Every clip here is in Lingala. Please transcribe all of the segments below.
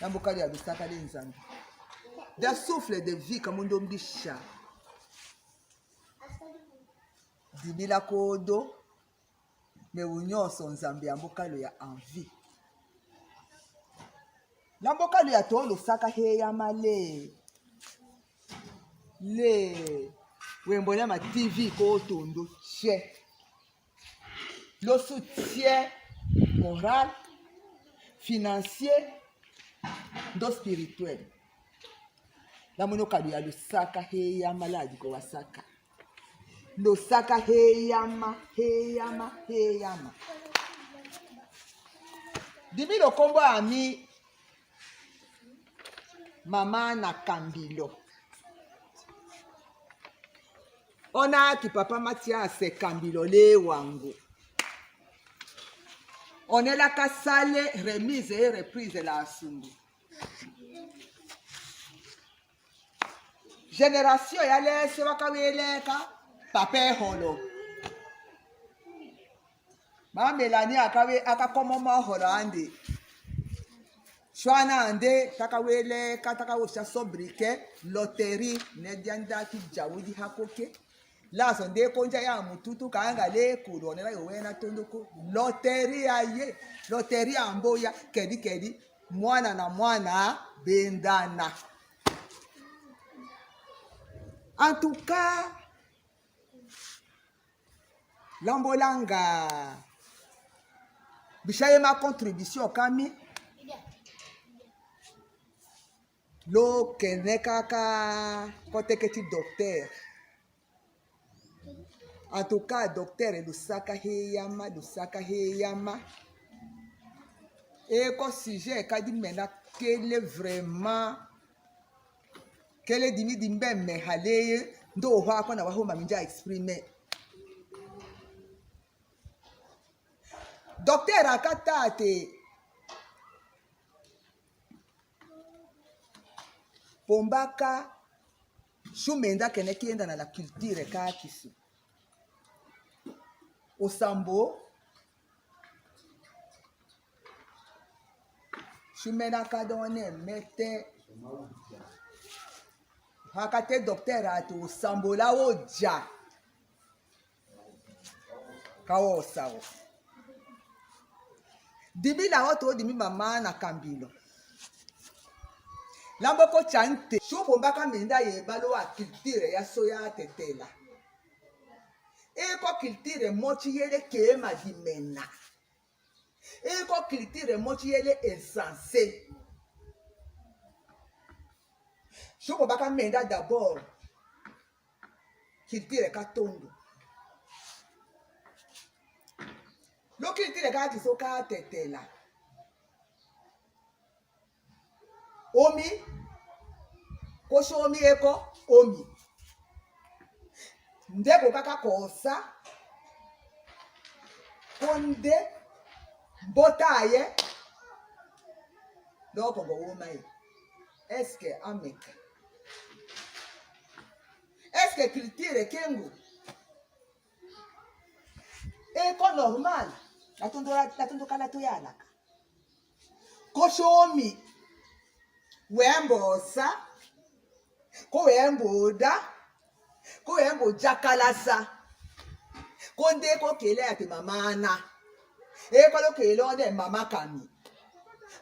Nambokali ya lusaka de nzambe. Des souffles de vie comme on dit chat. Dibila kodo. Mais unyoso nzambe ya mbokalo ya envie. Nambokali ya to lusaka he ya male. Le wembona ma TV ko tondo che. Le soutien moral, financier, do spirituel. La monokali ya lusaka he ya maladi ko wasaka. Lusaka he yama. Dibi lo kombo ami mama na kambilo. Ona ki papa matia se kambilo le wangu. On est la kasale remise et reprise la asungu. Génération ya lese wakaweleka pape holo. Mama Melanie akakomo holo andi. Shwana ande takawele katakawosha sobrike loterie nedianda ki jawudi hakoke. La sonde konja ya mututu kaanga le kuronela yowena tondoko loterie aye loterie amboya kedi mwana na mwana bendana. En tout cas lambolanga bishaye ma contribution kami lo keneka kote keti docteur. En tout cas, docteur lusaka heyama. Et quand sujet kadi mena kele vraiment kele dimi dimbe me haleye ndo hwa kwa na wahoma minja exprimer. Docteur akatate pombaka shumenda kene kienda na la culture ka kisu. Osambo shumena kadone mete hakate docteur atu osambo la oja kawo sawo dibi la oto dimi mama na kambilo lamboko chante shubo mbaka menda yebalo wa culture ya soya tetela. Eko culture mochi yele kema dimena. Eko culture mochi yele insensé. Shubo baka menda d'abord culture katondo. Lo culture kati soka tetela. Omi kosho omi eko omi. Ndeko kaka kosa konde botaye loko go womaye eske ameka eske culture kengu eko normal la tondo kala to yalaka koshomi wembosa ko wemboda ko yembo jakalasa konde ko kele ati mamana e ko lo kele ode mama kami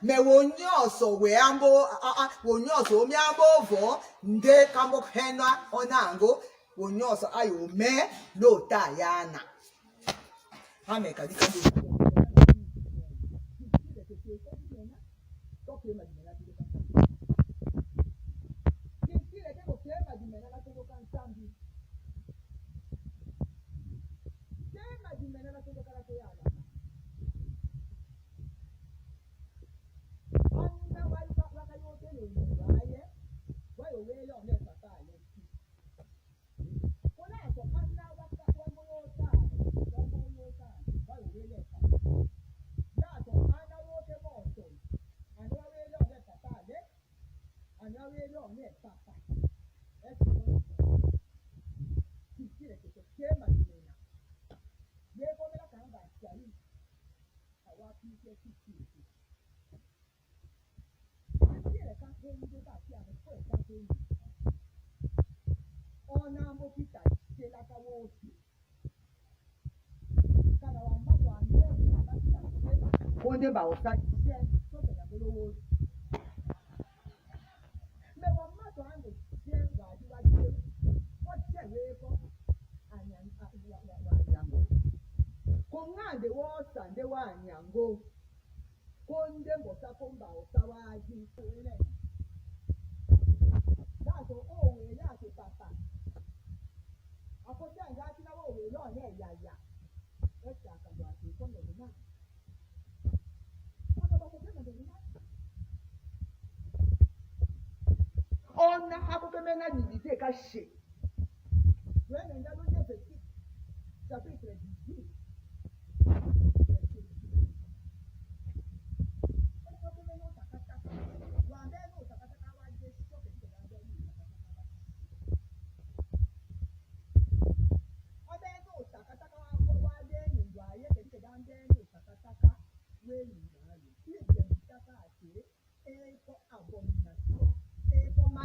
me wonyoso we ambo wonyoso mi ambo vo nde kambo henwa onango wonyoso ayo me lo tayana ameka dikando ona mopita chela kawosi kana wambato ande abata konde ba osache so da bolo me wambato ande che ba di wa che o che weko anyango kongande wosa nde wanyango konde mbota komba osawaji ele dato owe yake papa akoja ngati na owe lo ne yaya esa kando ati kondo na ona hakukemena nibite kashe wene ndalo je petit chapitre 18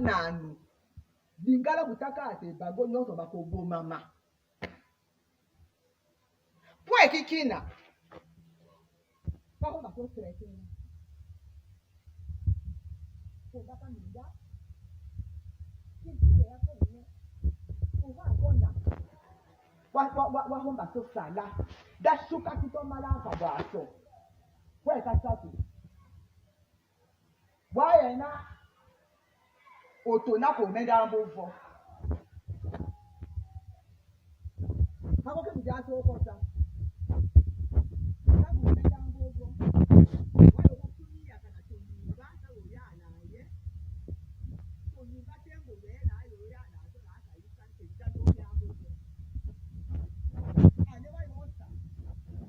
nanu lingala kutaka ate bango nyonso bakobomama po ekikina bako bakotraitena po bakaminga kitile yako ne uvakona wahomba sosala dashuka kitomalaka bwaso kwekasatu bwayena otona komenda mbovo hakoke mjasi okota komenda mbovo wayo kutumia kana tumba ta uyana ye tumba tembo wena ayo yana to na ata yikante jano ya mbovo ane wayo osa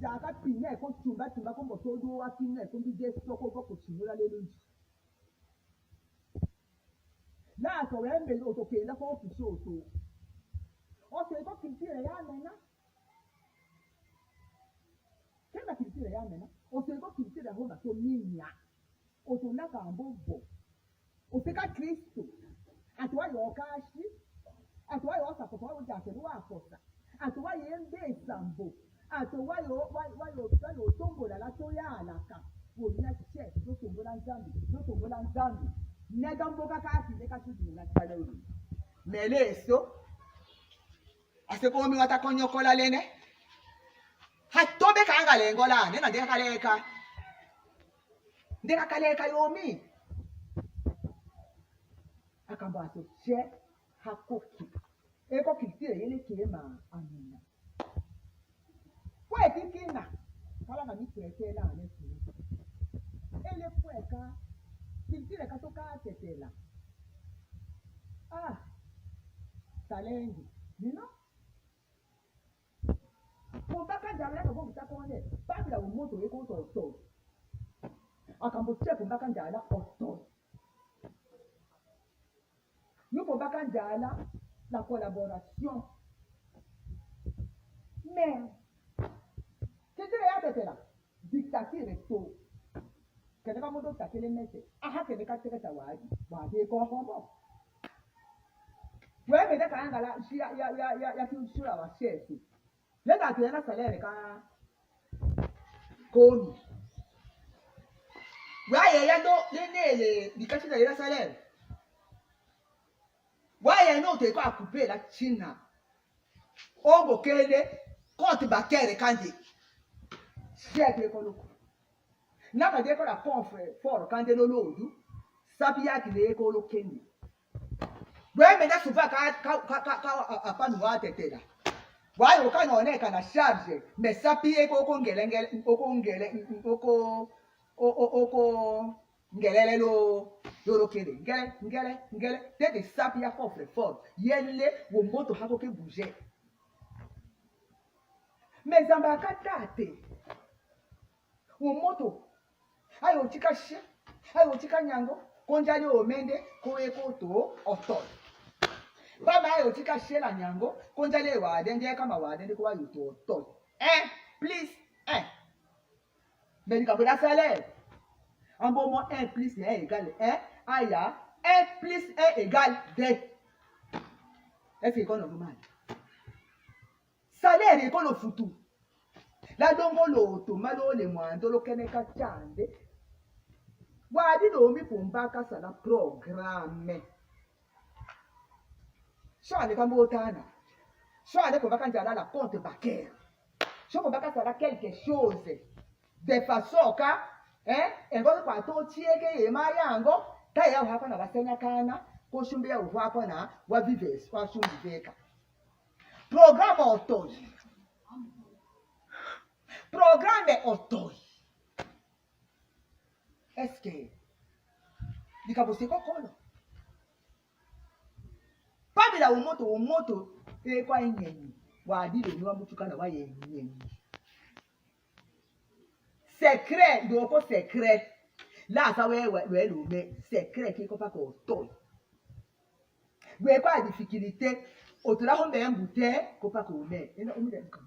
jaka pinne ko tumba ko mbotodo wa pinne ko bije soko ko chinura lelunji na so we me o to ke na ko ofisi o so o se ko kitire ya mena kenda kitire ya mena o se ko kitire ho na so minya o to na ka mbobo o se ka Kristo atwa yo kashi atwa yo sa ko wa ja ke wa akosa atwa ye mbe sambo atwa yo tombola la to ya alaka wo nya che do tombola nzambi nega mboka kasi neka tuzi na tsala uri meleso asekomi watakonyokola lene hatobe kanga lengo la nena ndeka kaleka yomi akamba so che hakoki eko kitire yele kema amina kwa kikina kala na mitretela anesu ele kweka kitire katoka tetela talengi nino kumbaka njala ko butakone babila umoto eko to akambo che kumbaka njala oto nous kumbaka njala la collaboration mais kitire ya tetela dictature to keneka moto takele mese keneka teketa waje ko homo wewe de kanga la ya sura wa chef leta tena salaire ka komi waye ya do nele dikati da ya salaire waye no te ko couper la china obo kele compte bancaire kandi chef ko loko naka de ko la confre fort quand de lolodu sapia ki le ko lokeni we me da sufa ka apanu wa tetela wayo kana oneka na charge me sapie ko ngelengele oko ngelele lo lokele ngele de sapia confre fort yele wo moto hako ke bouger me zamba katate wo moto ayo tikashe ayo tikanyango konjali omende ko ekoto oto baba ayo tikashe la nyango konjali wa dende kama wa dende ko wa yuto oto please mais il a salaire en bon mot 1 plus 1 égale 1 aya 1 plus 1 égale 2. Est-ce que c'est normal? Salaire est le futu. La dongo loto malo le mwando lo keneka chande. Wadi lo mi pumbaka sala programme. Chande kambotana. Chande kombaka njala la compte bancaire. Chande kombaka sala quelque chose de façon ka engo kwa to chieke yema yango ta ya hapa na basenya kana ko shumbe ya uhwako na wa vives kwa shumbi veka. Programme auto. Programme auto. Est-ce que likabose kokolo? Pabila umoto kwa yenyenyi. Wadile ni wa mutukana wa yenyenyi. Secret, ndoko secret. Là ça ouais le mais secret qui ko pa ko to. We kwa difficulté, otula ho me mbute ko pa ko me. Ina umu dem kan.